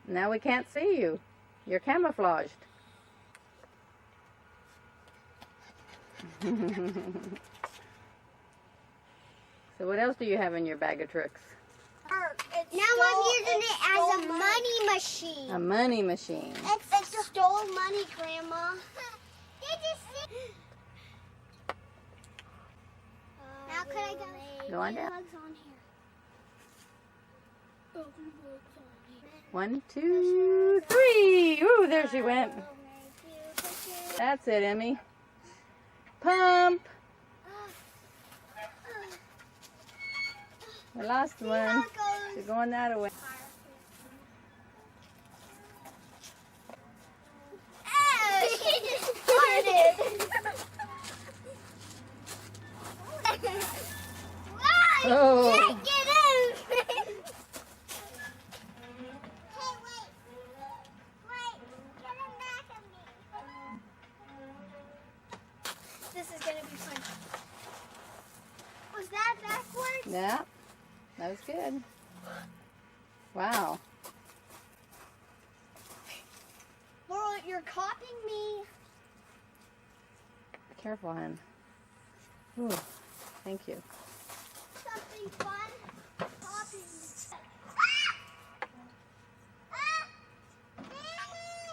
Now we can't see you. You're camouflaged. So what else do you have in your bag of tricks? Now I'm using it as a money machine. A money machine. It stole money, Grandma. Now could I go? Go on down. Bugs on here. 1, 2, 3. Ooh, there she went. That's it, Emmy. Pump. We lost one. She's going that way. Oh, she just farted. Oh. Can't get in. Hey, wait. Get him back at me. This is gonna be fun. Was that backwards? Yeah, that was good. Wow. Laurel, you're copying me. Careful, hon. Ooh, thank you. Something fun. Copying me.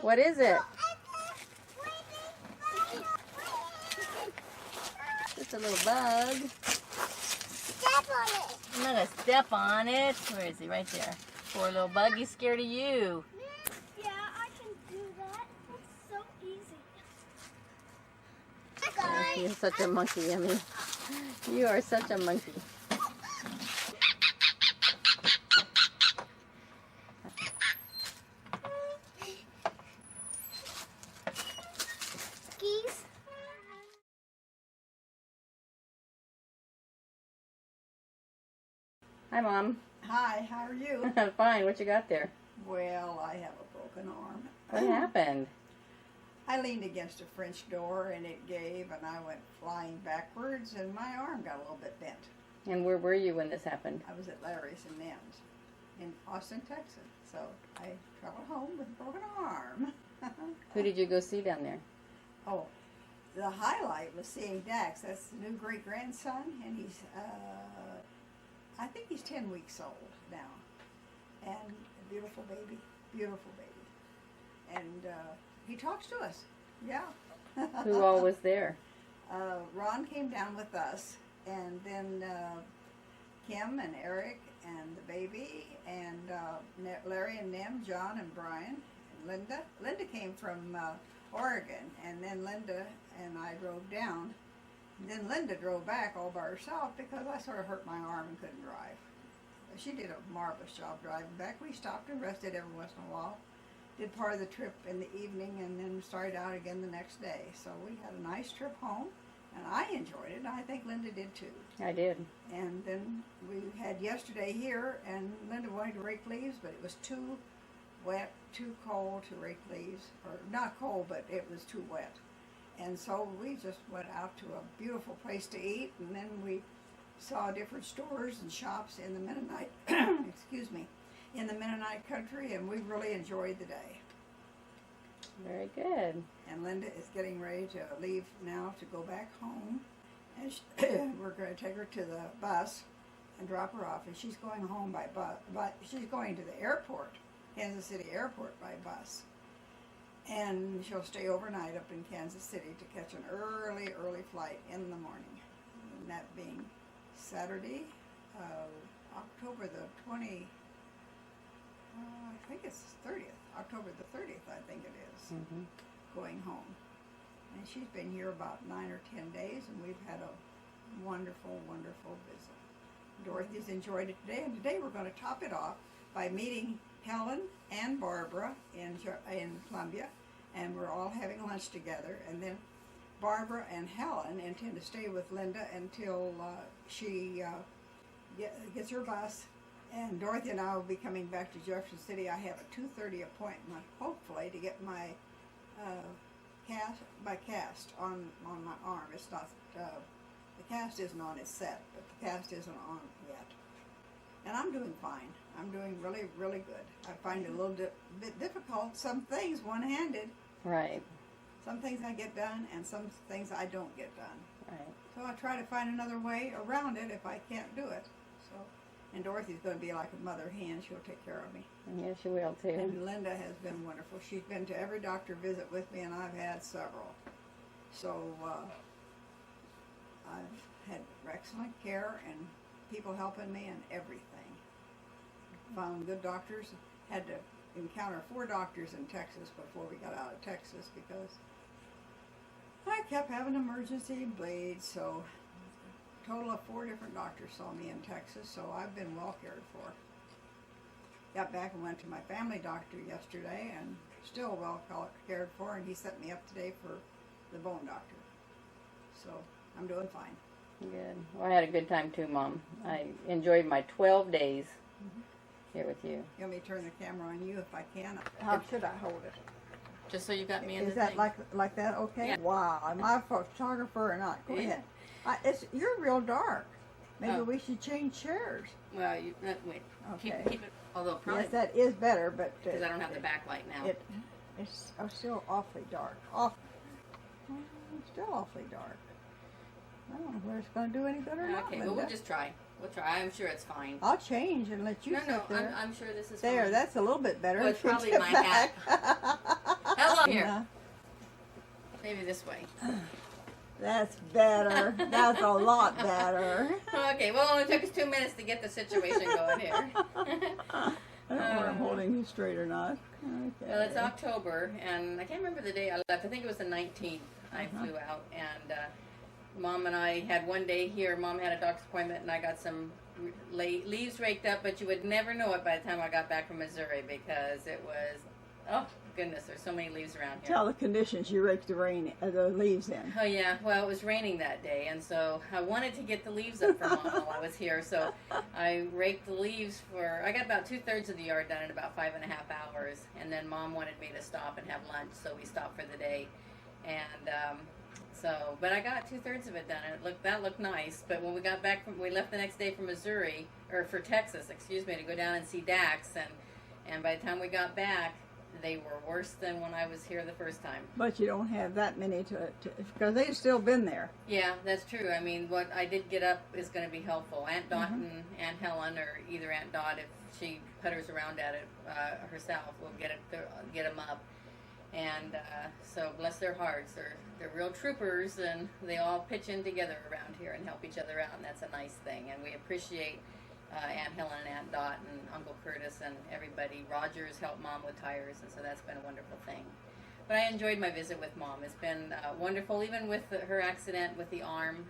What is it? Just a little bug. Step on it. I'm gonna step on it. Where is he? Right there. Poor little bug. He's scared of you. Yeah, I can do that. It's so easy. You're such a monkey, Emmy. You are such a monkey. Skis. Hi, Mom. Hi, how are you? Fine. What you got there? Well, I have a broken arm. What happened? I leaned against a French door and it gave and I went flying backwards and my arm got a little bit bent. And where were you when this happened? I was at Larry's and Nem's in Austin, Texas. So I traveled home with a broken arm. Who did you go see down there? Oh, the highlight was seeing Dax. That's the new great-grandson and he's, I think he's 10 weeks old now. And a beautiful baby, beautiful baby. And he talks to us, yeah. Who all was there? Ron came down with us, and then Kim and Eric and the baby, and Larry and Nem, John and Brian, and Linda. Linda came from Oregon, and then Linda and I drove down. And then Linda drove back all by herself because I sort of hurt my arm and couldn't drive. She did a marvelous job driving back. We stopped and rested every once in a while. Did part of the trip in the evening and then started out again the next day. So we had a nice trip home and I enjoyed it. I think Linda did too. I did. And then we had yesterday here and Linda wanted to rake leaves, but it was too wet, too cold to rake leaves. Or not cold, but it was too wet. And so we just went out to a beautiful place to eat and then we saw different stores and shops in the Mennonite, excuse me, in the Mennonite country, and we really enjoyed the day. Very good. And Linda is getting ready to leave now to go back home, and we're going to take her to the bus and drop her off, and she's going home by bus, but she's going to the airport, Kansas City Airport by bus, and she'll stay overnight up in Kansas City to catch an early flight in the morning, and that being Saturday, October the 20, I think it's 30th, October the 30th, I think it is, going home. And she's been here about 9 or 10 days, and we've had a wonderful, wonderful visit. Dorothy's enjoyed it today, and today we're going to top it off by meeting Helen and Barbara in Columbia, and we're all having lunch together, and then Barbara and Helen intend to stay with Linda until she gets her bus, and Dorothy and I will be coming back to Jefferson City. I have a 2:30 appointment, hopefully, to get my cast on my arm. It's not the cast isn't on, it's set, but the cast isn't on yet. And I'm doing fine. I'm doing really, really good. I find it a little bit difficult. Some things one-handed. Right. Some things I get done, and some things I don't get done. Right. So I try to find another way around it if I can't do it. So, and Dorothy's going to be like a mother hen. She'll take care of me. Yeah, she will too. And Linda has been wonderful. She's been to every doctor visit with me, and I've had several. So I've had excellent care and people helping me and everything. Found good doctors. Had to encounter 4 doctors in Texas before we got out of Texas because I kept having emergency bleeds. So a total of 4 different doctors saw me in Texas, so I've been well cared for. Got back and went to my family doctor yesterday and still well cared for, and he set me up today for the bone doctor. So I'm doing fine. Good. Well, I had a good time too, Mom. I enjoyed my 12 days here with you. You want me to turn the camera on you if I can? How should I hold it? Just so you got me in Is the that thing. like that okay? Yeah. Wow, am I a photographer or not? Go Yeah. ahead. You're real dark. Maybe Oh. we should change chairs. Well, you wait. Okay. Keep it. Although probably Yes, that is better, but because I don't have the backlight now. It's still awfully dark. Still awfully dark. I don't know whether it's going to do any good or not. Okay. Well, Linda. we'll just try. We'll try. I'm sure it's fine. I'll change and let you No, sit there. I'm sure this is There, fine. that's a little bit better. Well, it's If you probably get my back. Hello here. Yeah, Maybe this way. that's better. That's a lot better. Okay. Well, it only took us 2 minutes to get the situation going here. I don't know whether I'm holding you straight or not. Okay. Well, it's October, and I can't remember the day I left. I think it was the 19th I flew out, and Mom and I had one day here. Mom had a doctor's appointment, and I got some leaves raked up, but you would never know it by the time I got back from Missouri because it was, oh, goodness, there's so many leaves around here. Tell the conditions you raked the leaves in. Oh, yeah. Well, it was raining that day, and so I wanted to get the leaves up for Mom while I was here, so I raked the leaves I got about 2/3 of the yard done in about 5.5 hours, and then Mom wanted me to stop and have lunch, so we stopped for the day, and but I got 2/3 of it done, and that looked nice, but when we got back we left the next day for for Texas, excuse me, to go down and see Dax, and by the time we got back, they were worse than when I was here the first time. But you don't have that many because they've still been there. Yeah, that's true. I mean, what I did get up is going to be helpful. Aunt Dot and Aunt Helen, or either Aunt Dot, if she putters around at it herself, will get them up. And so, bless their hearts, they're real troopers, and they all pitch in together around here and help each other out, and that's a nice thing. And we appreciate Aunt Helen and Aunt Dot and Uncle Curtis and everybody. Roger's helped Mom with tires, and so that's been a wonderful thing. But I enjoyed my visit with Mom. It's been wonderful, even with her accident with the arm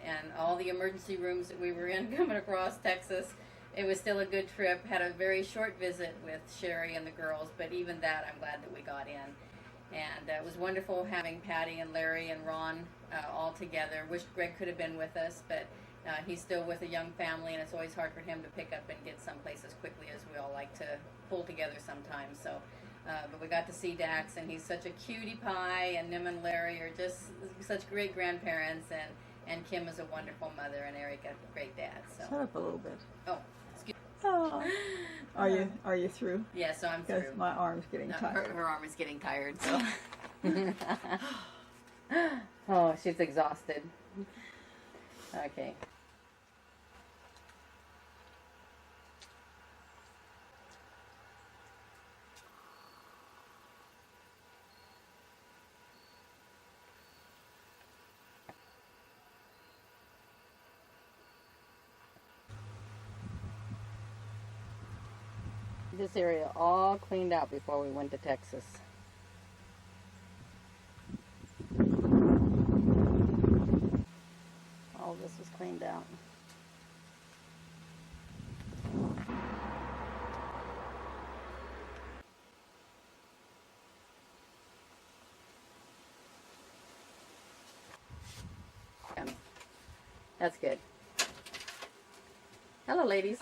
and all the emergency rooms that we were in coming across Texas. It was still a good trip. Had a very short visit with Sherry and the girls, but even that, I'm glad that we got in. And it was wonderful having Patty and Larry and Ron all together. Wish Greg could have been with us, but he's still with a young family, and it's always hard for him to pick up and get someplace as quickly as we all like to pull together sometimes. So, but we got to see Dax, and he's such a cutie pie, and Nim and Larry are just such great grandparents, and Kim is a wonderful mother, and Eric a great dad. So. Shut up a little bit. Oh, excuse me. Oh. Are you through? Yeah, so I'm Because through. my arm's getting tired. Her arm is getting tired, so. Oh, she's exhausted. Okay. This area all cleaned out before we went to Texas. All this was cleaned out. That's good. Hello, ladies.